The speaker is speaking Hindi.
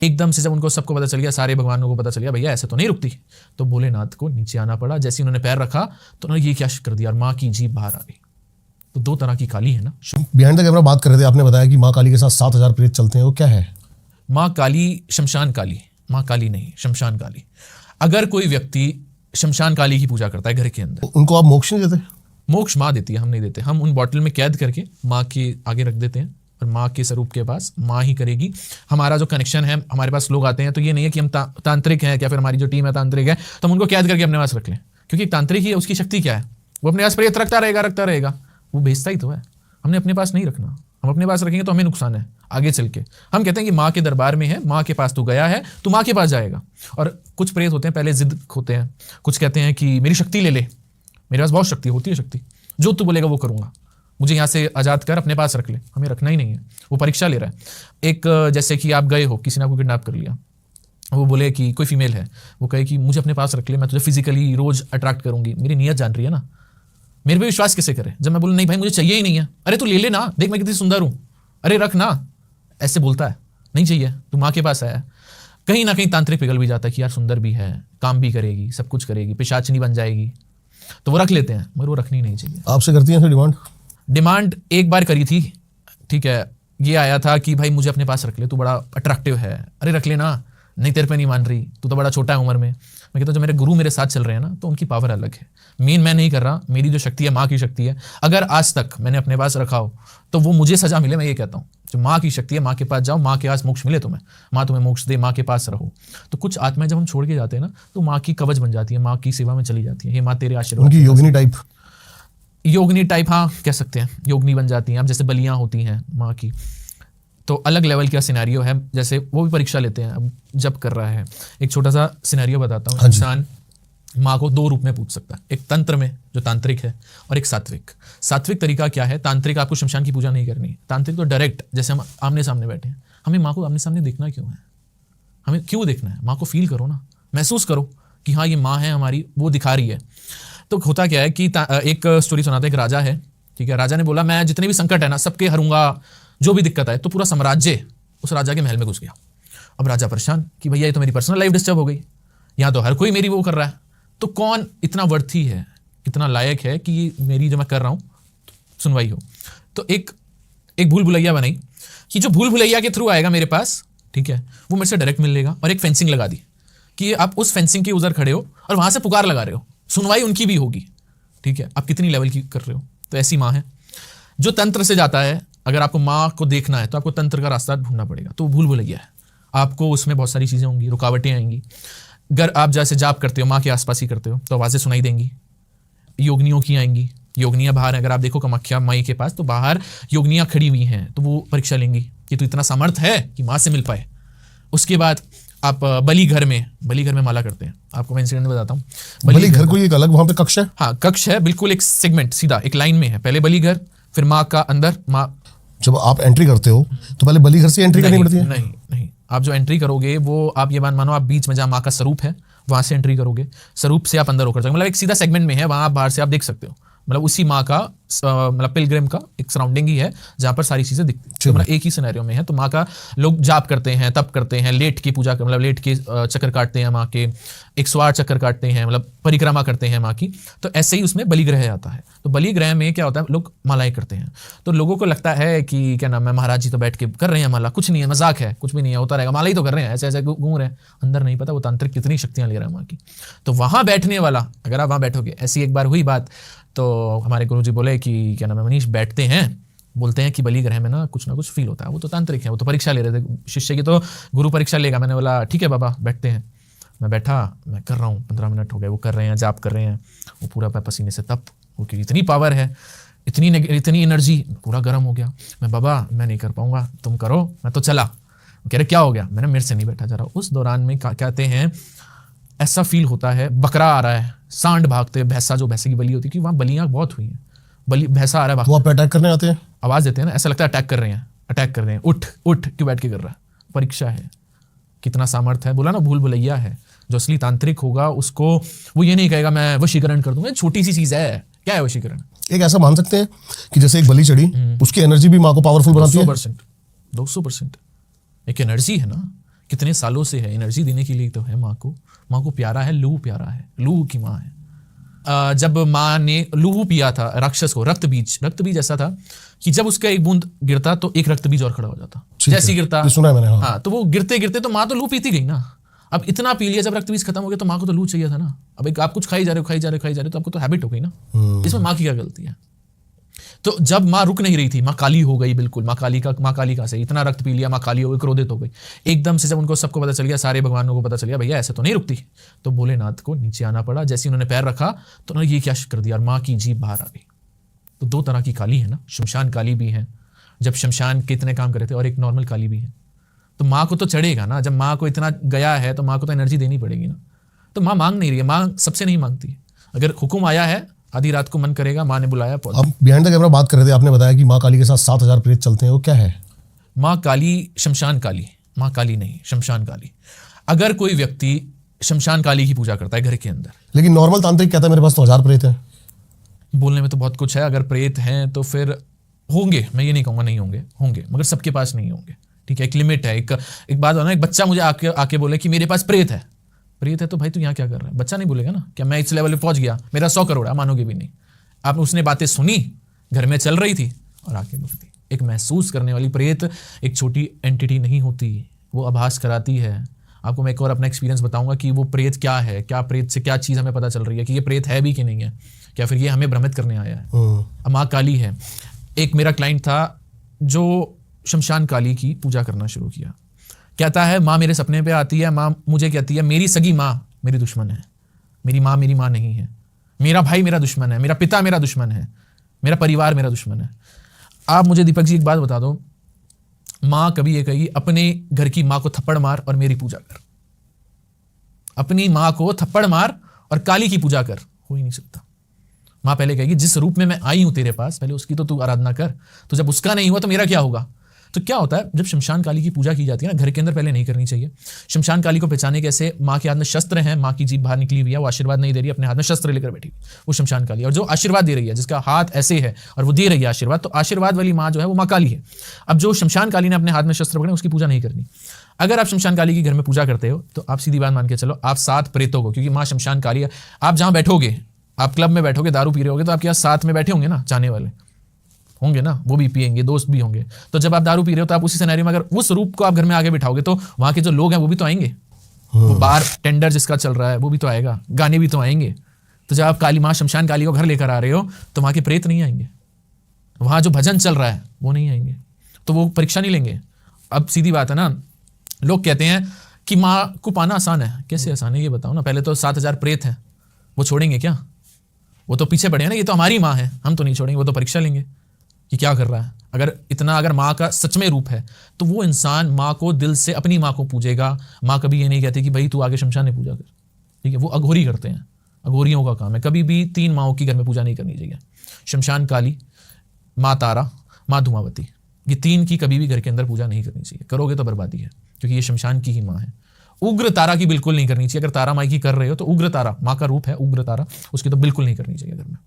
एकदम से जब उनको सबको पता चल गया, सारे भगवानों को पता चल गया भैया ऐसे तो नहीं रुकती, तो भोलेनाथ को नीचे आना पड़ा। जैसे उन्होंने पैर रखा तो उन्होंने ये क्या कर दिया और माँ की जीभ बाहर आ गई। तो दो तरह की काली है ना। बिहाइंड द कैमरा बात कर रहे थे, आपने बताया कि माँ काली के साथ 7000 प्रेत चलते हैं, वो क्या है? माँ काली शमशान काली, माँ काली नहीं शमशान काली। अगर कोई व्यक्ति शमशान काली की पूजा करता है घर के अंदर, उनको आप मोक्ष नहीं देते? मोक्ष माँ देती है, हम नहीं देते। हम उन बॉटल में कैद करके माँ के आगे रख देते हैं और माँ के स्वरूप के पास माँ ही करेगी। हमारा जो कनेक्शन है, हमारे पास लोग आते हैं तो ये नहीं है कि हम तांत्रिक हैं, क्या फिर हमारी जो टीम है तांत्रिक है तो हम उनको कैद करके अपने पास रख लें, क्योंकि तांत्रिक ही उसकी शक्ति क्या है, वो अपने पास प्रेत रखता रहेगा, वो भेजता ही तो है। हमने अपने पास नहीं रखना, हम अपने पास रखेंगे तो हमें नुकसान है आगे चल के। हम कहते हैं कि माँ के दरबार में है, माँ के पास तू गया है, तू माँ के पास जाएगा। और कुछ प्रेत होते हैं पहले जिद होते हैं, कुछ कहते हैं कि मेरी शक्ति ले ले, मेरे पास बहुत शक्ति होती है, शक्ति जो तू बोलेगा वो करूंगा, मुझे यहाँ से आज़ाद कर, अपने पास रख ले। हमें रखना ही नहीं है, वो परीक्षा ले रहा है। एक जैसे कि आप गए हो, किसी ने आपको किडनैप कर लिया, वो बोले कि कोई फीमेल है, वो कहे कि मुझे अपने पास रख ले, मैं तुझे फिजिकली रोज अट्रैक्ट करूंगी, मेरी नीयत जान रही है ना, मेरे पे विश्वास कैसे करे। जब मैं बोलूँ नहीं भाई मुझे चाहिए ही नहीं है, अरे तू ले ले ना, देख मैं कितनी सुंदर हूँ, अरे रख ना, ऐसे बोलता है, नहीं चाहिए, तू माँ के पास आया। कहीं ना कहीं तांत्रिक पिघल भी जाता है कि यार सुंदर भी है, काम भी करेगी, सब कुछ करेगी, पिशाचनी बन जाएगी, तो वो रख लेते हैं, मगर वो रखनी नहीं चाहिए। आपसे करती हैं डिमांड? डिमांड एक बार करी थी, ठीक है, ये आया था कि भाई मुझे अपने पास रख ले, तू बड़ा अट्रैक्टिव है, अरे रख लेना, नहीं तेरे पे नहीं मान रही, तू तो बड़ा छोटा है उम्र में। मैं कहता हूँ जो मेरे गुरु मेरे साथ चल रहे हैं ना, तो उनकी पावर अलग है, मेन मैं नहीं कर रहा, मेरी जो शक्ति है माँ की शक्ति है। अगर आज तक मैंने अपने पास रखा हो तो वो मुझे सजा मिले, मैं ये कहता हूँ जो माँ की शक्ति है, माँ के पास जाओ, माँ के पास मोक्ष मिले तुम्हें, माँ तुम्हें मोक्ष दे, माँ के पास रहो। तो कुछ आत्माएं जब हम छोड़ के जाते हैं ना, तो माँ की कवच बन जाती है, माँ की सेवा में चली जाती है, हे माँ तेरे आशीर्वाद। उनकी योगिनी टाइप? योगिनी टाइप, हाँ कह सकते हैं, योगिनी बन जाती हैं। अब जैसे बलियाँ होती हैं माँ की, तो अलग लेवल का सिनेरियो है, जैसे वो भी परीक्षा लेते हैं। अब जब कर रहा है, एक छोटा सा सिनेरियो बताता हूँ। इंसान माँ को दो रूप में पूछ सकता है, एक तंत्र में जो तांत्रिक है, और एक सात्विक। सात्विक तरीका क्या है, तांत्रिक आपको शमशान की पूजा नहीं करनी है, तांत्रिक तो डायरेक्ट, जैसे हम आमने सामने बैठे हैं, हमें माँ को आमने सामने देखना क्यों है, हमें क्यों देखना है, माँ को फील करो ना, महसूस करो कि हाँ ये माँ है हमारी, वो दिखा रही है। तो होता क्या है कि एक स्टोरी सुनाते हैं, एक राजा है, ठीक है, राजा ने बोला मैं जितने भी संकट है ना सबके हरूंगा, जो भी दिक्कत है, तो पूरा साम्राज्य उस राजा के महल में घुस गया। अब राजा परेशान कि भैया ये तो मेरी पर्सनल लाइफ डिस्टर्ब हो गई, यहाँ तो हर कोई मेरी वो कर रहा है, तो कौन इतना वर्थी है, कितना लायक है कि मेरी जो मैं कर रहा हूँ सुनवाई हो। तो एक भूल भुलैया बनाई कि जो भूल भुलैया के थ्रू आएगा मेरे पास, ठीक है, वो मेरे से डायरेक्ट मिल लेगा। और एक फेंसिंग लगा दी कि आप उस फेंसिंग के उधर खड़े हो और वहां से पुकार लगा रहे हो, सुनवाई उनकी भी होगी, ठीक है, आप कितनी लेवल की कर रहे हो। तो ऐसी माँ है। जो तंत्र से जाता है, अगर आपको माँ को देखना है तो आपको तंत्र का रास्ता ढूंढना पड़ेगा, तो भूल भुलैया है, आपको उसमें बहुत सारी चीज़ें होंगी, रुकावटें आएंगी। अगर आप जैसे जाप करते हो, माँ के आसपास ही करते हो, तो आवाज़ें सुनाई देंगी, योगनियों की आएंगी, योगनियाँ बाहर हैं। अगर आप देखो कामाख्या माई के पास, तो बाहर योगनियाँ खड़ी हुई हैं, तो वो परीक्षा लेंगी कि तू इतना सामर्थ है कि माँ से मिल पाए। उसके बाद आप बली घर में माला करते हैं। आपको मैं इंसिडेंट बताता हूँ। बली घर कोई एक अलग वहाँ पे कक्ष है? हाँ कक्ष है, बिल्कुल एक सेगमेंट सीधा एक लाइन में है, पहले बली घर, फिर माँ का अंदर। माँ जब आप एंट्री करते हो तो पहले बली घर से एंट्री करनी पड़ती है? नहीं, आप जो एंट्री करोगे वो आप ये मानो आप बीच में जहाँ माँ का स्वरूप है वहां से एंट्री करोगे, स्वरूप से आप अंदर होकर जाओगे, मतलब एक सीधा सेगमेंट में है, वहां आप बाहर से आप देख सकते हो, मतलब उसी माँ का मतलब पिलग्रिम का एक सराउंडिंग ही है जहाँ पर सारी चीजें दिखती हैं, तो मतलब एक ही सिनेरियो में है। तो माँ का लोग जाप करते हैं, तप करते हैं, लेट की पूजा, मतलब लेट के चक्कर काटते हैं माँ के, 108 चक्कर काटते हैं, मतलब परिक्रमा करते हैं माँ की। तो ऐसे ही उसमें बलिग्रह आता है। तो बलिग्रह में क्या होता है, लोग मालाएं करते हैं, तो लोगों को लगता है कि क्या नाम है, महाराज जी तो बैठ के कर रहे हैं माला, कुछ नहीं है, मजाक है, कुछ भी नहीं है, होता रहेगा, माला ही तो कर रहे हैं, ऐसे ऐसे घूम रहे हैं, अंदर नहीं पता वो तांत्रिक कितनी शक्तियां ले रहा है माँ की। तो वहां बैठने वाला, अगर आप वहां बैठोगे, ऐसी एक बार हुई बात, तो हमारे गुरुजी बोले कि क्या नाम है मनीष, बैठते हैं, बोलते हैं कि बलि ग्रह में ना कुछ फील होता है, वो तो तांत्रिक है, वो तो परीक्षा ले रहे थे शिष्य की, तो गुरु परीक्षा लेगा। मैंने बोला ठीक है बाबा बैठते हैं। मैं बैठा, मैं कर रहा हूँ, 15 मिनट हो गए, वो कर रहे हैं, जाप कर रहे हैं, वो पूरा पसीने से तप, क्योंकि इतनी पावर है, इतनी एनर्जी, पूरा गर्म हो गया। मैं बाबा मैं नहीं कर पाऊंगा, तुम करो, मैं तो चला। कह रहे क्या हो गया, मैंने मेरे से नहीं बैठा जा रहा। उस दौरान में कहते हैं ऐसा फील होता है बकरा आ रहा है, सांड भागते, भैंसा, जो भैंसे की बलि होती है, क्योंकि वहाँ बलियाँ बहुत हुई हैं, बलि भैंसा आ रहा है, वो आप अटैक करने आते हैं, आवाज देते हैं ना, ऐसा लगता है अटैक कर रहे हैं, उठ क्यों बैठ के कर रहा है। परीक्षा है, कितना सामर्थ्य है। बोला ना भूल भुलैया है, जो असली तांत्रिक होगा उसको वो ये नहीं कहेगा मैं वशीकरण कर दूंगा, छोटी सी चीज है, क्या है वशीकरण। एक ऐसा मान सकते हैं कि जैसे एक बलि चढ़ी, उसकी एनर्जी भी माँ को पावरफुल बनाती है। 200%। एक एनर्जी है ना, कितने सालों से है, एनर्जी देने के लिए तो है माँ को। माँ को प्यारा है, लूहू प्यारा है, लूहू की माँ है। जब माँ ने लूहू पिया था राक्षस को, रक्त बीज ऐसा था कि जब उसका एक बूंद गिरता तो एक रक्त बीज और खड़ा हो जाता, जैसे गिरता। सुना है मैंने। हाँ, तो वो गिरते गिरते तो माँ तो लू पीती गई ना। अब इतना पी लिया, जब रक्त बीज खत्म हो गया तो माँ को तो लू चाहिए था ना। अब एक आप कुछ खाई जा रहे हो तो आपको तो हैबिट हो गई ना। इसमें माँ की क्या गलती है? तो जब माँ रुक नहीं रही थी, माँ काली हो गई बिल्कुल। माँ काली का से इतना रक्त पी लिया, माँ काली हो गई, क्रोधित हो गई एकदम से। जब उनको सबको पता चल गया, सारे भगवानों को पता चल गया भैया ऐसे तो नहीं रुकती, तो भोलेनाथ को नीचे आना पड़ा। जैसे उन्होंने पैर रखा तो उन्होंने ये क्या कर दिया, और माँ की जीभ बाहर आ गई। तो दो तरह की काली है ना, शमशान काली भी है, जब शमशान के इतने काम करे थे, और एक नॉर्मल काली भी है। तो माँ को तो चढ़ेगा ना, जब माँ को इतना गया है तो माँ को तो एनर्जी देनी पड़ेगी ना। तो माँ मांग नहीं रही है, माँ सबसे नहीं मांगती। अगर हुक्म आया है, आधी रात को मन करेगा, माँ ने बुलाया। अब बिहाइंड द कैमरा बात कर रहे थे, आपने बताया कि माँ काली के साथ 7000 प्रेत चलते हैं, वो क्या है? माँ काली शमशान काली, माँ काली नहीं शमशान काली। अगर कोई व्यक्ति शमशान काली की पूजा करता है घर के अंदर, लेकिन नॉर्मल तांत्रिक कहता है मेरे पास तो 1000 प्रेत है। बोलने में तो बहुत कुछ है। अगर प्रेत हैं तो फिर होंगे, मैं ये नहीं कहूँगा नहीं होंगे, मगर सबके पास नहीं होंगे। ठीक है, एक लिमिट है। एक बात है ना, एक बच्चा मुझे आके बोले कि मेरे पास प्रेत है तो भाई तू यहाँ क्या कर रहा है? बच्चा नहीं बोलेगा ना क्या मैं इस लेवल पे पहुंच गया, मेरा 100 करोड़ है, मानोगे भी नहीं आप। उसने बातें सुनी, घर में चल रही थी और आके बोल दी। एक महसूस करने वाली प्रेत एक छोटी एंटिटी नहीं होती, वो आभास कराती है। आपको मैं एक और अपना एक्सपीरियंस बताऊंगा कि वो प्रेत क्या है, क्या प्रेत से क्या चीज़ हमें पता चल रही है कि ये प्रेत है भी कि नहीं है, क्या फिर ये हमें भ्रमित करने आया है। अब माँ काली है। एक मेरा क्लाइंट था जो शमशान काली की पूजा करना शुरू किया। कहता है माँ मेरे सपने पे आती है, माँ मुझे कहती है मेरी सगी माँ मेरी दुश्मन है, मेरी माँ नहीं है, मेरा भाई मेरा दुश्मन है, मेरा पिता मेरा दुश्मन है, मेरा परिवार मेरा दुश्मन है। आप मुझे दीपक जी एक बात बता दो, माँ कभी ये कही अपने घर की माँ को थप्पड़ मार और मेरी पूजा कर? अपनी माँ को थप्पड़ मार और काली की पूजा कर, हो ही नहीं सकता। माँ पहले कहेगी जिस रूप में मैं आई हूं तेरे पास, पहले उसकी तो तू आराधना कर। तो जब उसका नहीं हुआ तो मेरा क्या होगा? तो क्या होता है जब शमशान काली की पूजा की जाती है ना, घर के अंदर पहले नहीं करनी चाहिए। शमशान काली को पहचाने कैसे? माँ के हाथ में शस्त्र है, माँ की जीभ बाहर निकली हुई है, वो आशीर्वाद नहीं दे रही, अपने हाथ में शस्त्र लेकर बैठी, वो शमशान काली। और जो आशीर्वाद दे रही है, जिसका हाथ ऐसे है और वो दे रही है आशीर्वाद, तो आशीर्वाद वाली माँ जो है वो माँ काली है। अब जो शमशान काली ने अपने हाथ में शस्त्र पकड़े, उसकी पूजा नहीं करनी। अगर आप शमशान काली की घर में पूजा करते हो तो आप सीधी बात मान के चलो, आप 7 प्रेतों को, क्योंकि माँ शमशान काली है, आप जहाँ बैठोगे, आप क्लब में बैठोगे, दारू पी रहे होगे, तो आपके यहाँ साथ में बैठे होंगे ना चाहने वाले होंगे ना, वो भी पिएंगे, दोस्त भी होंगे। तो जब आप दारू पी रहे हो तो आप उसी सिनेरियो में अगर उस रूप को आप घर में आगे बिठाओगे तो वहाँ के जो लोग हैं वो भी तो आएंगे। वो बार टेंडर जिसका चल रहा है वो भी तो आएगा, गाने भी तो आएंगे। तो जब आप काली माँ शमशान काली को घर लेकर आ रहे हो तो वहाँ के प्रेत नहीं आएंगे, वहाँ जो भजन चल रहा है वो नहीं आएंगे, तो वो परीक्षा नहीं लेंगे। अब सीधी बात है ना, लोग कहते हैं कि माँ को पाना आसान है। कैसे आसान है ये बताओ ना? पहले तो 7000 प्रेत हैं, वो छोड़ेंगे क्या? वो तो पीछे पड़े हैं ना, ये तो हमारी माँ है, हम तो नहीं छोड़ेंगे। वो तो परीक्षा लेंगे कि क्या कर रहा है। अगर माँ का सच में रूप है तो वो इंसान माँ को दिल से, अपनी माँ को पूजेगा। माँ कभी ये नहीं कहती कि भाई तू आगे शमशान में पूजा कर, ठीक है? वो अघोरी करते हैं, अघोरियों का काम है। कभी भी 3 माँओं की घर में पूजा नहीं करनी चाहिए। शमशान काली, माँ तारा, माँ धुमावती, ये 3 की कभी भी घर के अंदर पूजा नहीं करनी चाहिए। करोगे तो बर्बादी है, क्योंकि ये शमशान की ही माँ है। उग्र तारा की बिल्कुल नहीं करनी चाहिए। अगर तारा माई की कर रहे हो तो उग्र तारा, माँ का रूप है उग्र तारा, उसकी तो बिल्कुल नहीं करनी चाहिए घर में।